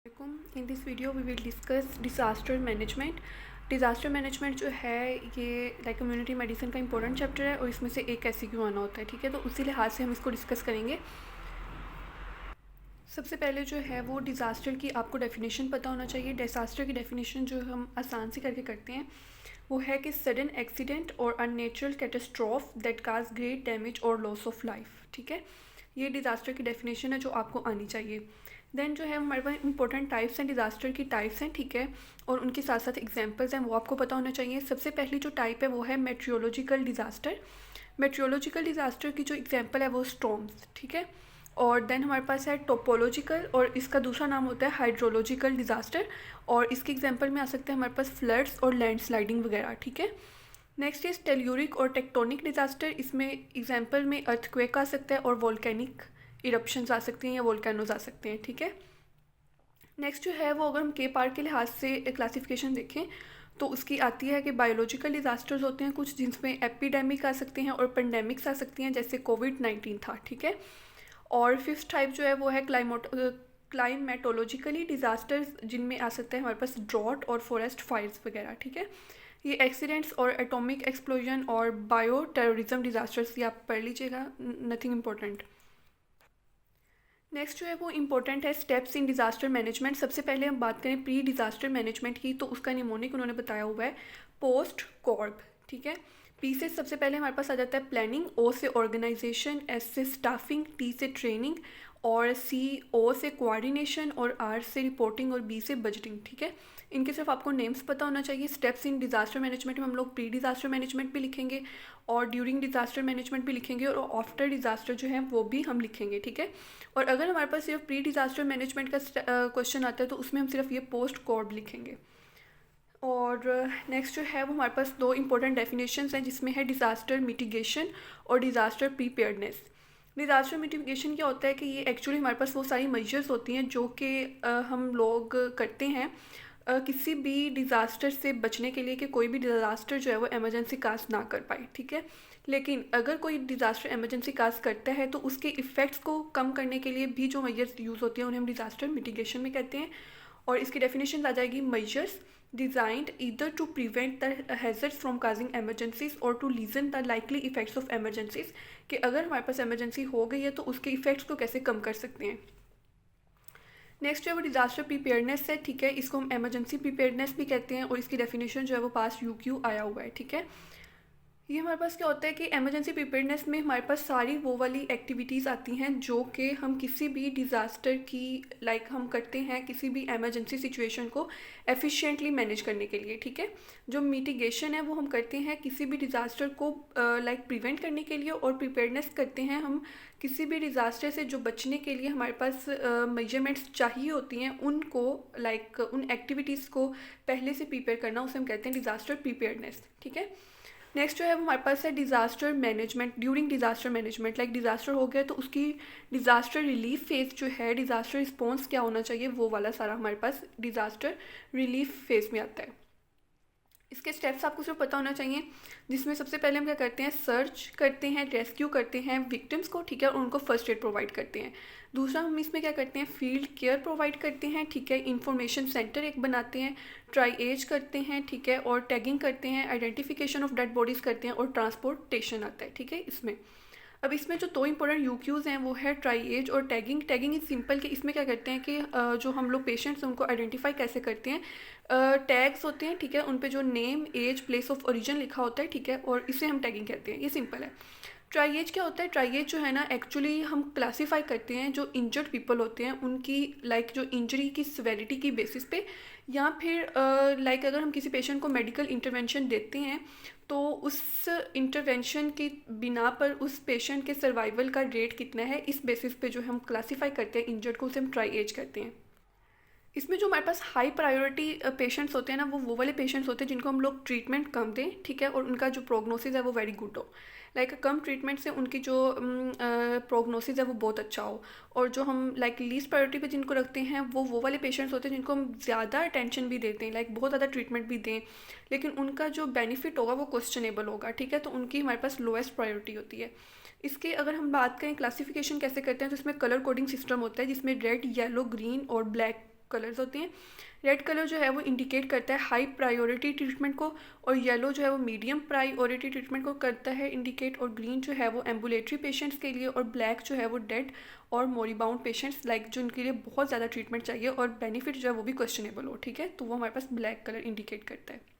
In this video we will discuss disaster management. Disaster management जो है ये like community medicine का important chapter है और इसमें से एक एमसीक्यू आना होता है, ठीक है। तो उसी लिहाज से हम इसको डिस्कस करेंगे। सबसे पहले जो है वो डिज़ास्टर की आपको डेफिनेशन पता होना चाहिए। डिज़ास्टर की डेफिनेशन जो हम आसान से करके करते हैं वो है कि सडन एक्सीडेंट और unnatural catastrophe that cause great damage और लॉस ऑफ लाइफ, ठीक है। ये डिज़ास्टर की डेफिनेशन है जो आपको आनी चाहिए। देन जो है हमारे पास इंपॉर्टेंट टाइप्स हैं, डिज़ास्टर की टाइप्स हैं, ठीक है, और उनके साथ साथ एग्जांपल्स हैं, वो आपको पता होना चाहिए। सबसे पहली जो टाइप है वो है मेट्रियोलॉजिकल डिज़ास्टर। मेट्रियोलॉजिकल डिज़ास्टर की जो एग्जांपल है वो स्टॉर्म्स, ठीक है। और देन हमारे पास है टोपोलॉजिकल, और इसका दूसरा नाम होता है हाइड्रोलॉजिकल डिज़ास्टर, और इसके एग्जांपल में आ सकते हैं हमारे पास फ्लड्स और लैंडस्लाइडिंग वगैरह, ठीक है। नेक्स्ट इज टेल्यूरिक और टेक्टोनिक डिज़ास्टर। इसमें एग्जांपल में अर्थक्वेक आ सकता है और वोल्केनिक इरप्शंस आ सकती हैं या वोल्केनोज आ सकते हैं, ठीक है। नेक्स्ट जो है वो अगर हम के पार के लिहाज से क्लासिफिकेशन देखें तो उसकी आती है कि बायोलॉजिकल डिज़ास्टर्स होते हैं कुछ, जिनमें एपिडेमिक आ सकते हैं और पेंडेमिक्स आ सकती हैं, जैसे कोविड-19 था, ठीक है। और फिफ्थ टाइप जो है वो है क्लाइमेटोलॉजिकली डिज़ास्टर्स, जिनमें आ सकते हैं हमारे पास ड्रॉट और फॉरेस्ट फायर्स वगैरह, ठीक है। ये एक्सीडेंट्स और एटॉमिक एक्सप्लोजन और बायो टेररिज्म डिज़ास्टर्स, ये आप पढ़ लीजिएगा, नथिंग इम्पोर्टेंट। नेक्स्ट जो है वो इम्पोर्टेंट है स्टेप्स इन डिज़ास्टर मैनेजमेंट। सबसे पहले हम बात करें प्री डिज़ास्टर मैनेजमेंट की, तो उसका निमोनिक उन्होंने बताया हुआ है पोस्ट कॉर्ब, ठीक है। पी से सबसे पहले हमारे पास आ जाता है प्लानिंग, ओ से ऑर्गेनाइजेशन, एस से स्टाफिंग, टी से ट्रेनिंग, और सी ओ से कोऑर्डिनेशन, और आर से रिपोर्टिंग, और बी से बजटिंग, ठीक है। इनके सिर्फ आपको नेम्स पता होना चाहिए। स्टेप्स इन डिज़ास्टर मैनेजमेंट में हम लोग प्री डिज़ास्टर मैनेजमेंट भी लिखेंगे और ड्यूरिंग डिज़ास्टर मैनेजमेंट भी लिखेंगे और आफ्टर डिज़ास्टर जो है वो भी हम लिखेंगे, ठीक है। और अगर हमारे पास सिर्फ प्री डिज़ास्टर मैनेजमेंट का क्वेश्चन आता है तो उसमें हम सिर्फ ये पोस्ट कॉर्ब लिखेंगे। और नेक्स्ट जो है वो हमारे पास दो इंपॉर्टेंट डेफिनेशंस हैं, जिसमें है डिज़ास्टर मिटिगेशन और डिज़ास्टर प्रीपेयर्डनेस। डिज़ास्टर मिटिगेशन क्या होता है कि ये एक्चुअली हमारे पास वो सारी मेजर्स होती हैं जो कि हम लोग करते हैं किसी भी डिज़ास्टर से बचने के लिए, कि कोई भी डिज़ास्टर जो है वो एमरजेंसी काज ना कर पाए, ठीक है। लेकिन अगर कोई डिज़ास्टर एमरजेंसी काज करता है तो उसके इफ़ेक्ट्स को कम करने के लिए भी जो मेजर्स यूज़ होती हैं उन्हें हम डिज़ास्टर मिटिगेशन में कहते हैं। और इसकी डेफिनेशन आ जाएगी measures designed either to prevent the hazards from causing emergencies और to lessen the likely effects of emergencies, कि अगर हमारे पास एमरजेंसी हो गई है तो उसके इफेक्ट्स को कैसे कम कर सकते हैं। नेक्स्ट जो है वो डिज़ास्टर प्रिपेयर्डनेस है, ठीक है। इसको हम एमरजेंसी प्रिपेयर्डनेस भी कहते हैं और इसकी डेफिनेशन जो है वो पास यूक्यू आया हुआ है, ठीक है। ये हमारे पास क्या होता है कि एमरजेंसी प्रिपेयर्डनेस में हमारे पास सारी वो वाली एक्टिविटीज़ आती हैं जो कि हम किसी भी डिज़ास्टर की हम करते हैं किसी भी एमरजेंसी सिचुएशन को एफिशिएंटली मैनेज करने के लिए, ठीक है। जो मिटिगेशन है वो हम करते हैं किसी भी डिज़ास्टर को प्रिवेंट करने के लिए, और प्रिपेयर्डनेस करते हैं हम किसी भी डिज़ास्टर से जो बचने के लिए हमारे पास मेजरमेंट्स चाहिए होती हैं उनको उन एक्टिविटीज़ को पहले से प्रिपेयर करना, उसे हम कहते हैं डिज़ास्टर प्रिपेयर्डनेस, ठीक है। नेक्स्ट जो है वो हमारे पास है disaster management during disaster management. Disaster हो गया तो उसकी डिज़ास्टर रिलीफ फेज जो है, डिज़ास्टर रिस्पॉन्स क्या होना चाहिए, वो वाला सारा हमारे पास डिज़ास्टर रिलीफ फेज में आता है। इसके स्टेप्स आपको सिर्फ पता होना चाहिए, जिसमें सबसे पहले हम क्या करते हैं, सर्च करते हैं, रेस्क्यू करते हैं विक्टिम्स को, ठीक है, और उनको फर्स्ट एड प्रोवाइड करते हैं। दूसरा हम इसमें क्या करते हैं, फील्ड केयर प्रोवाइड करते हैं, ठीक है, इंफॉर्मेशन सेंटर एक बनाते हैं, ट्राई एज करते हैं, ठीक है, और टैगिंग करते हैं, आइडेंटिफिकेशन ऑफ डेड बॉडीज़ करते हैं, और ट्रांसपोर्टेशन आता है, ठीक है। इसमें अब इसमें जो दो इंपॉर्टेंट यूक्यूज़ हैं वो है ट्राई एज और टैगिंग। टैगिंग इज सिंपल कि इसमें क्या करते हैं कि जो हम लोग पेशेंट्स हैं उनको आइडेंटिफाई कैसे करते हैं, टैग्स होते हैं, ठीक है, उन पे जो name, age, place of origin लिखा होता है, ठीक है, और इसे हम टैगिंग कहते हैं। ये सिंपल है। ट्राई एज क्या होता है, ट्राई एज जो है ना एक्चुअली हम क्लासीफाई करते हैं जो इंजर्ड पीपल होते हैं उनकी जो इंजरी की सिवेरिटी की बेसिस पे, या फिर अगर हम किसी पेशेंट को मेडिकल इंटरवेंशन देते हैं तो उस इंटरवेंशन की बिना पर उस पेशेंट के सर्वाइवल का रेट कितना है, इस बेसिस पे जो हम क्लासीफाई करते हैं इंजर्ड को, उसे हम ट्राई एज करते हैं। इसमें जो हमारे पास हाई प्रायोरिटी पेशेंट्स होते हैं ना, वो वाले पेशेंट्स होते हैं जिनको हम लोग ट्रीटमेंट कम दें, ठीक है, और उनका जो प्रोग्नोसिस है वो वेरी गुड हो। कम ट्रीटमेंट से उनकी जो प्रोग्नोसिस है वो बहुत अच्छा हो। और जो हम लीस्ट प्रायोरिटी पे जिनको रखते हैं वो वाले पेशेंट्स होते हैं जिनको हम ज़्यादा अटेंशन भी देते हैं, बहुत ज़्यादा ट्रीटमेंट भी दें, लेकिन उनका जो बेनिफिट होगा वो क्वेश्चनेबल होगा, ठीक है। तो उनकी हमारे पास लोएस्ट प्रायोरिटी होती है। इसके अगर हम बात करें क्लासिफिकेशन कैसे करते हैं, तो इसमें कलर कोडिंग सिस्टम होता है जिसमें रेड, येलो, ग्रीन और ब्लैक कलर्स होती हैं। रेड कलर जो है वो इंडिकेट करता है हाई प्रायोरिटी ट्रीटमेंट को, और येलो जो है वो मीडियम प्रायोरिटी ट्रीटमेंट को करता है इंडिकेट, और ग्रीन जो है वो एम्बुलेटरी पेशेंट्स के लिए, और ब्लैक जो है वो डेड और मोरीबाउंड पेशेंट्स लाइक जो उनके लिए बहुत ज़्यादा ट्रीटमेंट चाहिए और बेनिफिट जो है वो भी क्वेश्चनेबल हो, ठीक है, तो वो हमारे पास ब्लैक कलर इंडिकेट करता है।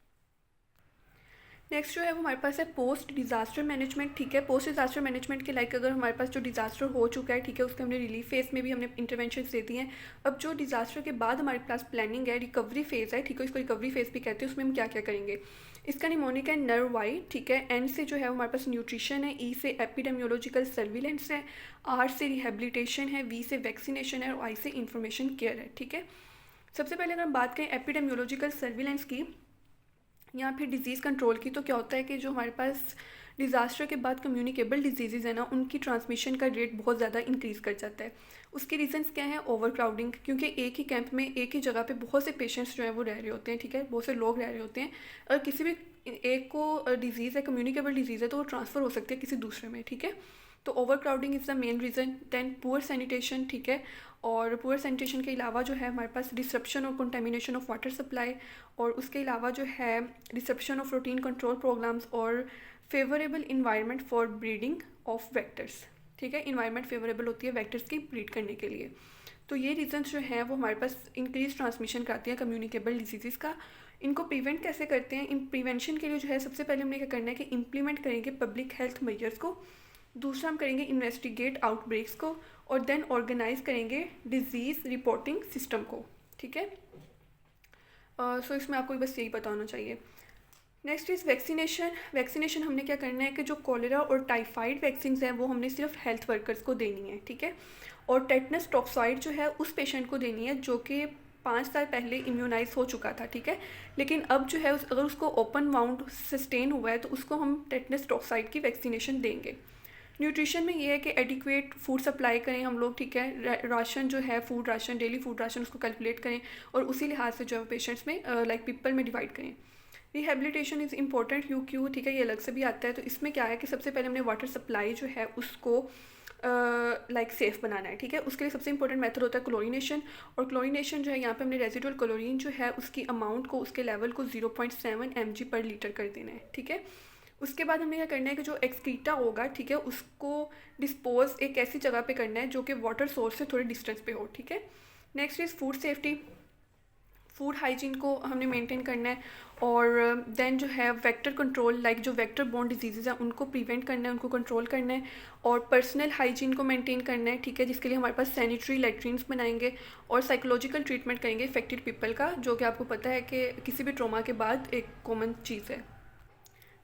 नेक्स्ट जो है वो हमारे पास है पोस्ट डिज़ास्टर मैनेजमेंट, ठीक है। पोस्ट डिज़ास्टर मैनेजमेंट के लाइक अगर हमारे पास जो डिज़ास्टर हो चुका है, ठीक है, उसके हमने रिलीफ फेज़ में भी हमने इंटरवेंशन दे दी हैं। अब जो डिज़ास्टर के बाद हमारे पास प्लानिंग है, रिकवरी फेज़ है, ठीक है, इसको रिकवरी फेज़ भी कहते हैं, उसमें हम क्या क्या करेंगे। इसका निमोनिक है नर्व वाई, ठीक है। एन से जो है हमारे पास न्यूट्रिशन है, ई से एपिडेमियोलॉजिकल सर्विलेंस है, आर से रिहेबिलिटेशन है, वी से वैक्सीनेशन है, और आई से इंफॉर्मेशन केयर है, ठीक है। सबसे पहले अगर हम बात करें एपिडेमियोलॉजिकल सर्विलेंस की या फिर डिज़ीज़ कंट्रोल की, तो क्या होता है कि जो हमारे पास डिज़ास्टर के बाद कम्युनिकेबल डिजीज़ है ना, उनकी ट्रांसमिशन का रेट बहुत ज़्यादा इंक्रीज़ कर जाता है। उसके रीजंस क्या हैं, ओवर क्राउडिंग, क्योंकि एक ही कैंप में एक ही जगह पे बहुत से पेशेंट्स जो हैं वो रह रहे होते हैं, ठीक है, बहुत से लोग रह रहे होते हैं। अगर किसी भी एक को डिजीज़ है, कम्युनिकेबल डिजीज़ है, तो वो ट्रांसफ़र हो सकती है किसी दूसरे में, ठीक है। तो overcrowding is the main reason. Then poor sanitation, ठीक है, और पुअर सैनिटेशन के अलावा जो है हमारे पास डिसरप्शन और कंटेमिनेशन ऑफ वाटर सप्लाई, और उसके अलावा जो है disruption of routine control programs, और favourable environment for breeding of vectors, ठीक है। इन्वायरमेंट फेवरेबल होती है वेक्टर्स की ब्रीड करने के लिए। तो ये रीजंस जो हैं वो हमारे पास इंक्रीज ट्रांसमिशन कराती हैं कम्युनिकेबल डिजीज़ का। इनको प्रिवेंट कैसे करते हैं, इन प्रिवेंशन के लिए जो है सबसे पहले हमने क्या करना है कि इम्प्लीमेंट करेंगे पब्लिक हेल्थ मेजर्स को। दूसरा हम करेंगे इन्वेस्टिगेट आउटब्रेक्स को, और देन ऑर्गेनाइज करेंगे डिजीज़ रिपोर्टिंग सिस्टम को, ठीक है। सो इसमें आपको बस यही पता होना चाहिए। Next is vaccination. वैक्सीनेशन हमने क्या करना है कि जो कॉलेरा और टाइफाइड वैक्सीन हैं वो हमने सिर्फ हेल्थ वर्कर्स को देनी है, ठीक है। और टेटनस टॉक्साइड जो है उस पेशेंट को देनी है जो कि 5 साल पहले इम्यूनाइज हो चुका था, ठीक है। लेकिन अब जो है अगर उसको ओपन वाउंड सस्टेन हुआ है तो उसको हम टेटनस टॉक्साइड की वैक्सीनेशन देंगे। न्यूट्रिशन में ये है कि एडिक्वेट फूड सप्लाई करें हम लोग, ठीक है। राशन जो है food ration, daily food ration, उसको कैलकुलेट करें और उसी लिहाज से जो है पेशेंट्स में लाइक पीपल में डिवाइड करें। रिहेबिलिटेशन इज़ इंपॉर्टेंट, क्यों, ठीक है, ये अलग से भी आता है। तो इसमें क्या है कि सबसे पहले हमने वाटर सप्लाई जो है उसको लाइक सेफ़ बनाना है, ठीक है। उसके लिए सबसे इंपॉर्टेंट मेथड होता है क्लोरीनेशन, और क्लोरीनेशन जो है यहाँ पे हमने रेजिडुअल क्लोरीन जो है उसकी अमाउंट को, उसके लेवल को 0.7 mg पर लीटर कर देना है, ठीक है। उसके बाद हमें क्या करना है कि जो एक्सक्रीटा होगा, ठीक है, उसको डिस्पोज एक ऐसी जगह पे करना है जो कि वाटर सोर्स से थोड़े डिस्टेंस पे हो, ठीक है। Next is food safety. Food hygiene को हमने मेंटेन करना है, और देन जो है वेक्टर कंट्रोल, लाइक जो वेक्टर बोर्न डिजीज़ हैं उनको प्रिवेंट करना है, उनको कंट्रोल करना है, और पर्सनल हाइजीन को मेंटेन करना है, ठीक है, जिसके लिए हमारे पास सैनिटरी लेट्रिन्स बनाएंगे, और साइकोलॉजिकल ट्रीटमेंट करेंगे इफेक्टेड पीपल का, जो कि आपको पता है कि किसी भी ट्रॉमा के बाद एक कॉमन चीज़ है।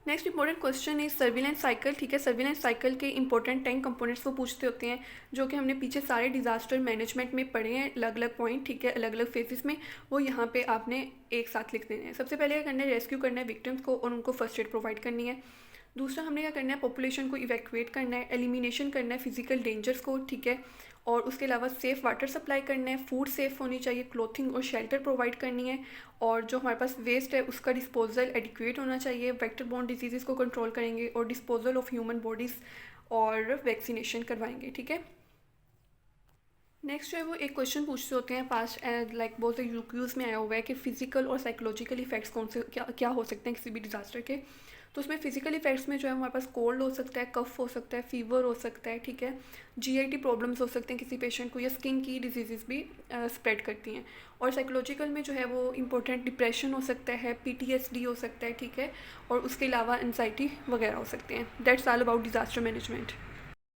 Next important question is surveillance cycle, ठीक है। सर्विलेंस साइकिल के इंपॉर्टेंट 10 कंपोनेंट्स वो पूछते होते हैं, जो कि हमने पीछे सारे डिजास्टर मैनेजमेंट में पढ़े हैं, अलग अलग पॉइंट, ठीक है, अलग अलग फेजेस में, वो यहाँ पे आपने एक साथ लिख देने हैं। सबसे पहले क्या करना है, रेस्क्यू करना है विक्टिम्स को और उनको फर्स्ट एड प्रोवाइड करनी है। दूसरा हमने क्या करना है, पॉपुलेशन को इवैक्यूएट करना है, एलिमिनेशन करना है फिजिकल डेंजर्स को, ठीक है, और उसके अलावा सेफ़ वाटर सप्लाई करना है, फूड सेफ़ होनी चाहिए, क्लोथिंग और शेल्टर प्रोवाइड करनी है, और जो हमारे पास वेस्ट है उसका डिस्पोजल एडिक्वेट होना चाहिए। वेक्टर बोर्न डिजीज़ को कंट्रोल करेंगे, और डिस्पोजल ऑफ ह्यूमन बॉडीज़ और वैक्सीनेशन करवाएंगे, ठीक है। नेक्स्ट जो है वो एक क्वेश्चन पूछते होते हैं पास्ट लाइक बहुत से यूक्यूज़ में आया हुआ है कि फ़िज़िकल और साइकोलॉजिकल इफेक्ट्स कौन से क्या हो सकते हैं किसी भी डिज़ास्टर के। तो उसमें फ़िज़िकल इफेक्ट्स में जो है हमारे पास कोल्ड हो सकता है, कफ हो सकता है, फीवर हो सकता है, ठीक है, जीआईटी प्रॉब्लम्स हो सकते हैं किसी पेशेंट को, या स्किन की डिजीज़ भी स्प्रेड करती हैं। और साइकोलॉजिकल में जो है वो इंपॉर्टेंट डिप्रेशन हो सकता है, पीटीएसडी हो सकता है, ठीक है, और उसके अलावा एनजाइटी वगैरह हो सकते हैं। That's all about disaster management.